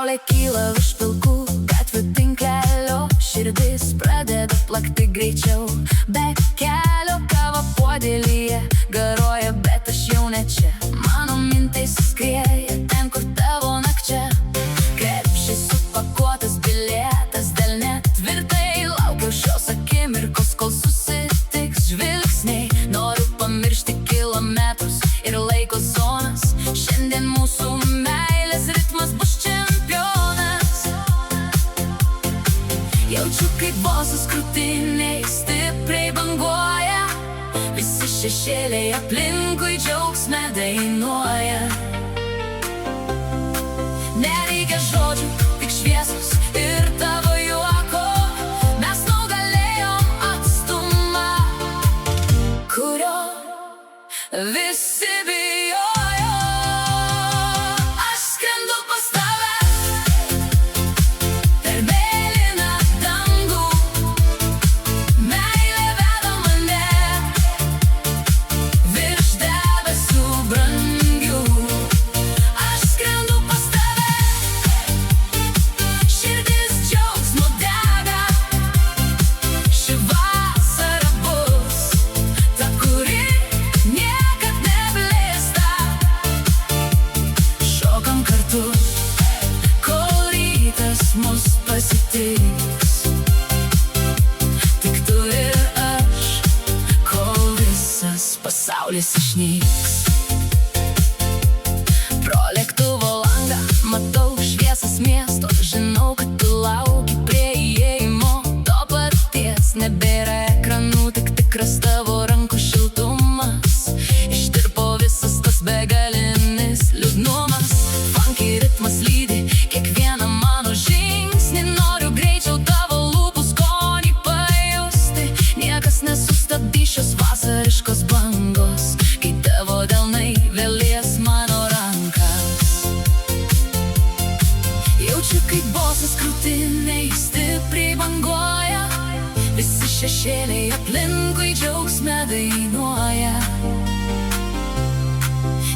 Saulė kyla už pilkų gatvių tinklelio, širdis pradeda plakti greičiau. Be kelio kava puodelyje garuoja, bet aš jau ne čia. Mano mintis skrieja ten, kur tavo nakčia. Krepšis supakuotas bilietas delne, tvirtai laukiau šios akimirkos, kol susitiks žvilgsniai. Noriu pamiršti kilometrus ir laiko zonas. Šiandien mūsų meilės ritmas bus čempionas. Jaučiu, kaip balsas krūtinėj stipriai banguoja. Visi šešėliai aplinkui džiaugsme dainuoja. Nereikia žodžių, tik šviesos ir tavo juoko. Mes nugalėjom atstumą, kurio visi bijojo. Aš skrendu pas tave per mėlyną dangų. Meilė veda mane virš debesų brangių. Aš skrendu pas tave, širdis džiaugsmu dega. Ši vasara bus ta, kuri niekad neblėsta. Šokam kartu, kol rytas mus pasitiks. Tik tu ir aš, kol visas pasaulis išnyks. Pro lėktuvo langą matau šviesas miesto. Žinau, kad tu lauki prie įėjimo to paties. Nebėra ekranų, tik tikras tavo rankų šiltumas. Ištirpo visas tas begalinis liūdnumas. Funky ritmas lydi kiekvieną mano žingsnį. Noriu greičiau tavo lūpų skonį pajusti. Niekas nesustabdys šios vasariškos bangos, kai tavo delnai vėl lies mano rankas. Jaučiu, kaip balsas krūtinėj stipriai banguoja. Visi šešėliai aplinkui džiaugsme dainuoja.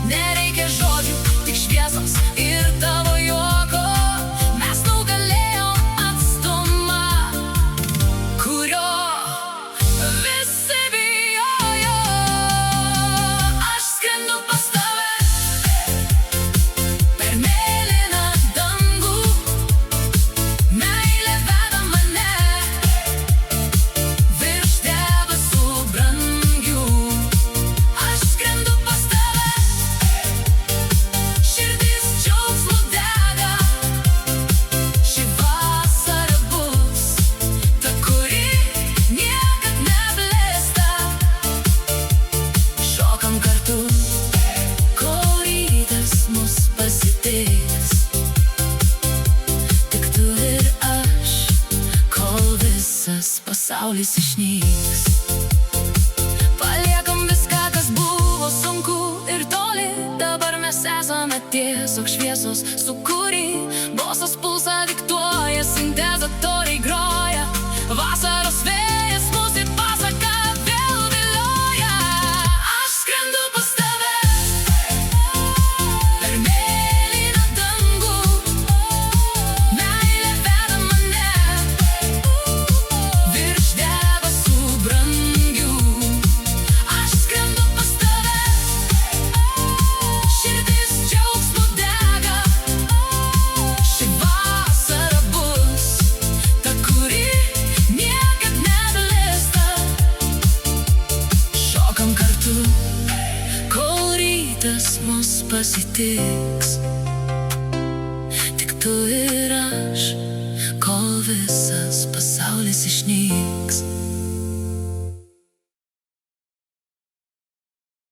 Nereikia žodžių, tik šviesos ir tavo juoko. Mes nugalėjom atstumą, kurio visi bijojo. Aš skrendu pas tave per mėlyną dangų. Meilė veda mane virš debesų brangių. Aš skrendu pas tave, širdis džiaugsmu dega. Ši vasara bus ta, kuri niekad neblėsta. Šokam kartu, kol rytas mus pasitiks. Tik tu ir aš, kol visas pasaulis išnyks. Paliekam viską, kas buvo sunku ir toli. Dabar mes esame tiesiog šviesos sūkurį. Balsas pulsą diktuoja, sintezatoriai groja. Vasaros vėjas mus į pasaką vėl vilioja. Aš skrendu pas tave per mėlyną dangų. Meilė veda mane virš debesų brangių. Aš skrendu pas tave, širdis džiaugsmu dega. Ši vasara bus ta, kuri niekad neblėsta. Šokam kartu, kol rytas mus pasitiks. Tik tu ir